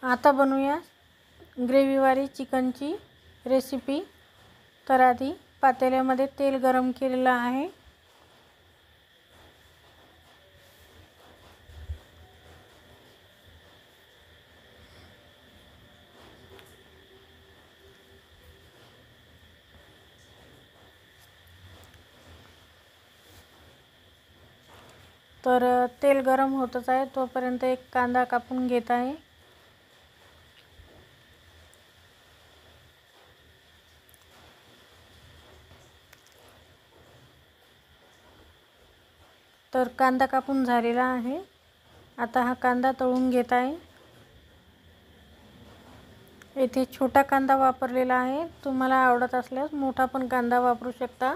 आता बनवूया ग्रेव्हीवाली चिकनची रेसिपी। तर आधी पातेल्यामध्ये तेल गरम केलेलं आहे। तर तेल गरम होतच आहे, तोपर्यंत एक कांदा कापून घेत आहे। तर कांदा कापून झालेला आहे। आता हा कांदा तळून घेत आहे। येथे छोटा कांदा वापरलेला आहे, तुम्हाला आवडत असल्यास मोठा पण कांदा वापरू शकता।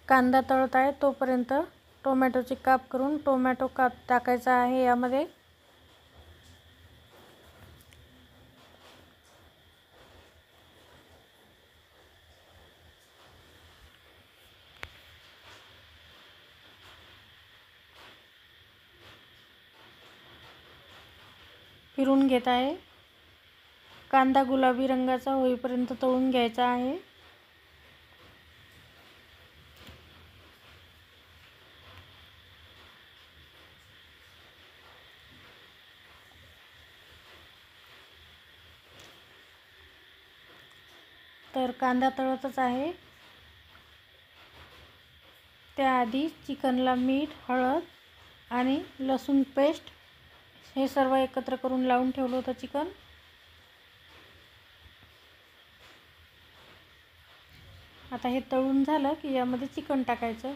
कांदा तळत आहे तोपर्यंत टोमॅटोचे काप करून टोमॅटो काप टाकायचा आहे यामध्ये। फिरून घेत आहे। कांदा गुलाबी रंगाचा होईपर्यंत तळून घ्यायचा आहे। तर कांदा तळतच आहे, त्याआधी चिकनला मीठ, हळद आणि लसूण पेस्ट हे सर्व एकत्र करून लावून ठेवलं होतं चिकन। आता हे तळून झालं की यामध्ये चिकन टाकायचं।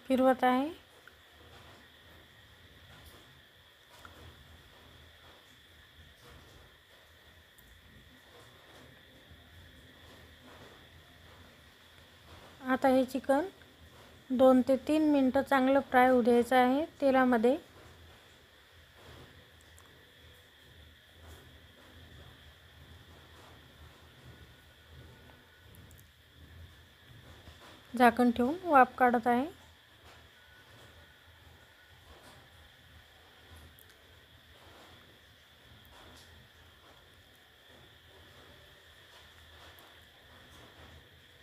फिरवत आहे। आता हे चिकन 2 ते 3 मिनिटं चांगलं फ्राय होऊ द्यायचं आहे तेलामध्ये। झाकण ठेवून वाफ काढत आहे।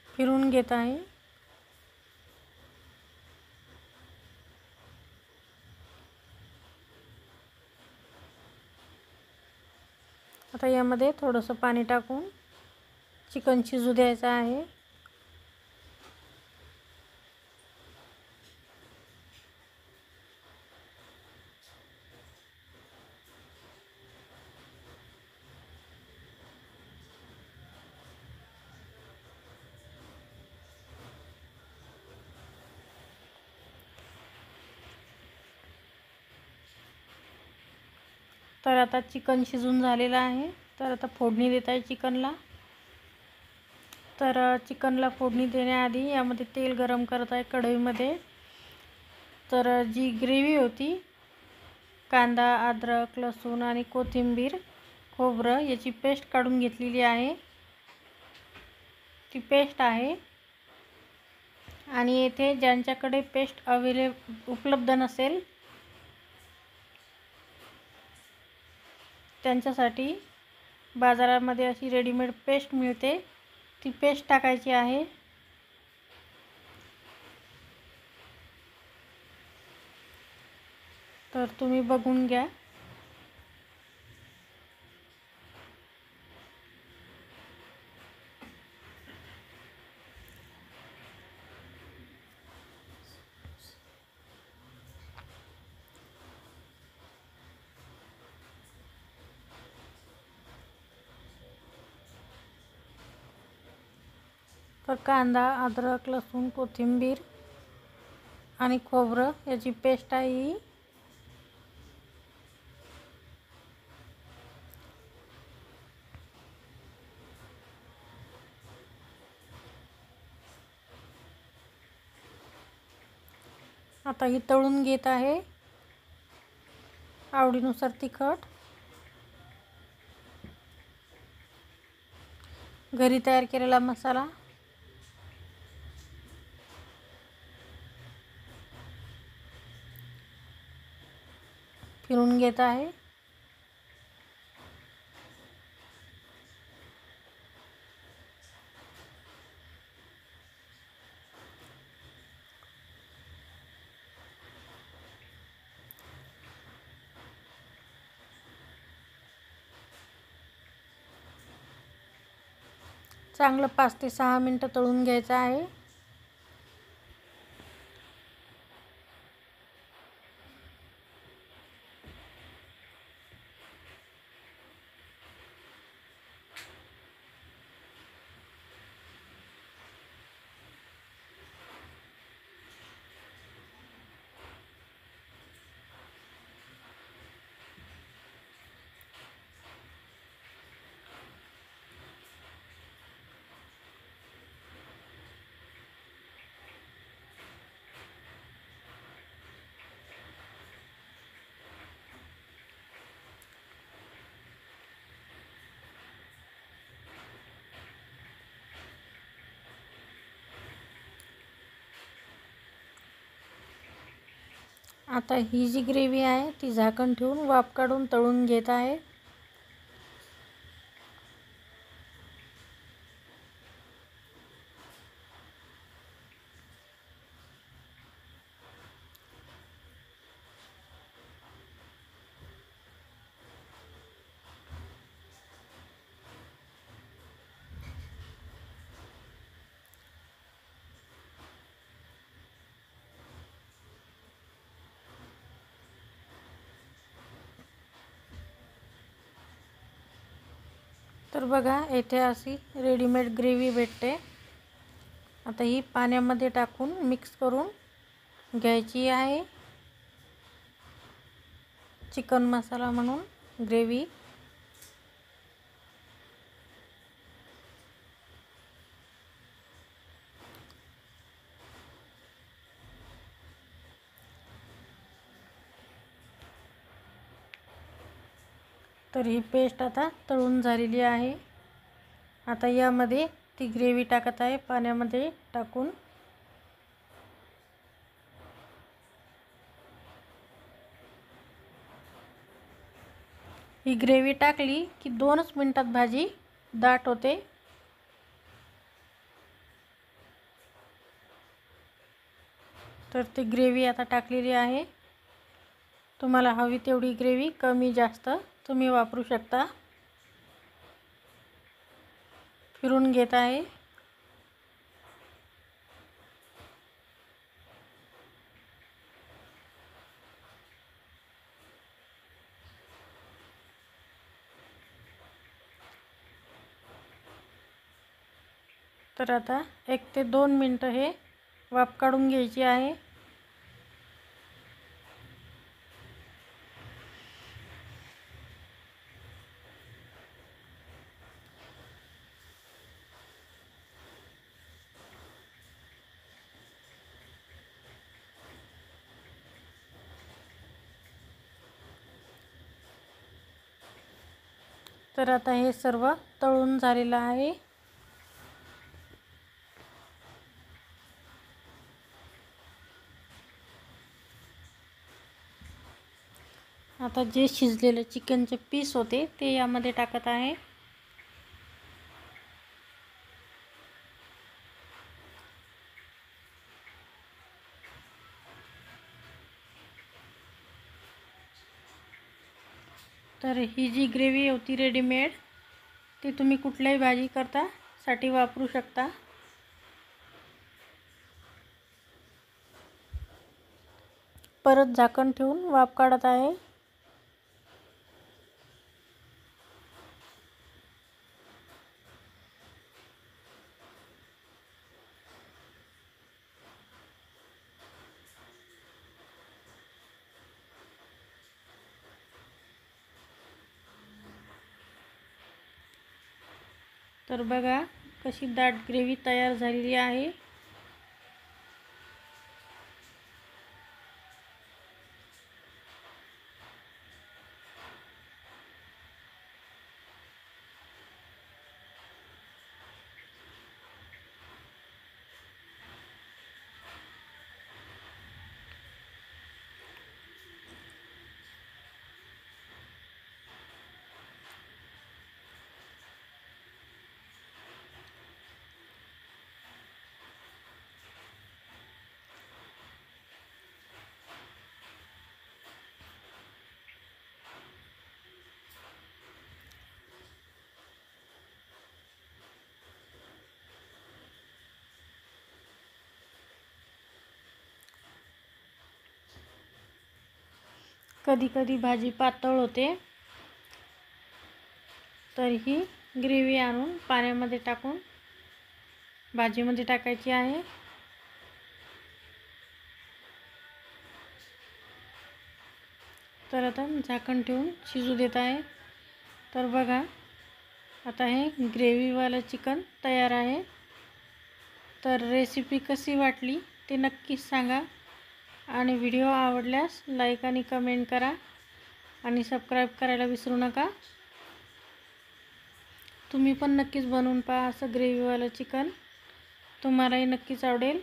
फिरून घेत आहे। आता यामध्ये थोडंसं पाणी टाकून चिकन शिजू द्यायचं आहे। तर आता चिकन शिजून झालेलं आहे। तर आता फोडणी देत आहे चिकनला। तर चिकनला फोडणी देण्याआधी यामध्ये तेल गरम करत आहे कढईमध्ये। तर जी ग्रेव्ही होती, कांदा, अद्रक, लसूण आणि कोथिंबीर, खोबरं याची पेस्ट काढून घेतलेली आहे, ती पेस्ट आहे। आणि येथे ज्यांच्याकडे पेस्ट उपलब्ध नसेल त्यांच्यासाठी बाजारामध्ये अशी रेडीमेड पेस्ट मिळते, ती पेस्ट टाकायची आहे। तर तुम्ही बघून घ्या। तर कांदा, अद्रक, लसूण, कोथिंबीर आणि खोबरं याची पेस्ट आहे ही. आता ही तळून घेत आहे. आवडीनुसार तिखट, घरी तयार केलेला मसाला, फिरून घेत आहे. चांगलं 5 ते 6 मिनटं तळून घ्यायचं आहे. आता ही जी ग्रेव्ही आहे ती झाकण ठेवून वाफ काढून तळून घेत आहे. तर बघा येथे अशी रेडीमेड ग्रेव्ही भेटते. आता ही पाण्यामध्ये टाकून मिक्स करून घ्यायची आहे. चिकन मसाला म्हणून ग्रेव्ही. तर ही पेस्ट आता तळून झालेली आहे. आता यामध्ये ती ग्रेव्ही टाकत आहे पाण्यामध्ये टाकून. ही ग्रेव्ही टाकली की 2च मिनिटात भाजी दाट होते. तर ती ग्रेव्ही आता टाकलेली आहे. तुम्हाला हवी तेवढी ग्रेव्ही कमी जास्त तुम्ही वापरू शकता. फिरून घेत आहे. तर आता 1 ते 2 मिनटं हे वाफ काढून घ्यायची आहे. तर आता हे सर्व तळून झालेलं आहे. आता जे शिजलेले चिकनचे पीस होते ते यामध्ये टाकत आहे. तर ही जी ग्रेव्ही होती रेडीमेड ती तुम्ही कुठल्याही भाजी करता साठी वापरू शकता. परत झाकण ठेवून वाफ काढत आहे. तर बघा कशी दाट ग्रेव्ही तयार झालेली आहे. कधी कधी भाजी पातळ होते, तर ही ग्रेव्ही आणून पाण्यामध्ये टाकून भाजीमध्ये टाकायची आहे. तर आता झाकण ठेवून शिजू देत आहे. तर बघा आता हे ग्रेव्हीवालं चिकन तयार आहे. तर रेसिपी कशी वाटली ते नक्कीच सांगा आणि व्हिडिओ आवडल्यास लाईक आणि कमेंट करा आणि सबस्क्राईब करायला विसरू नका. तुम्ही पण नक्कीच बनवून पहा असं ग्रेव्हीवालं चिकन, तुम्हालाही नक्कीच आवडेल.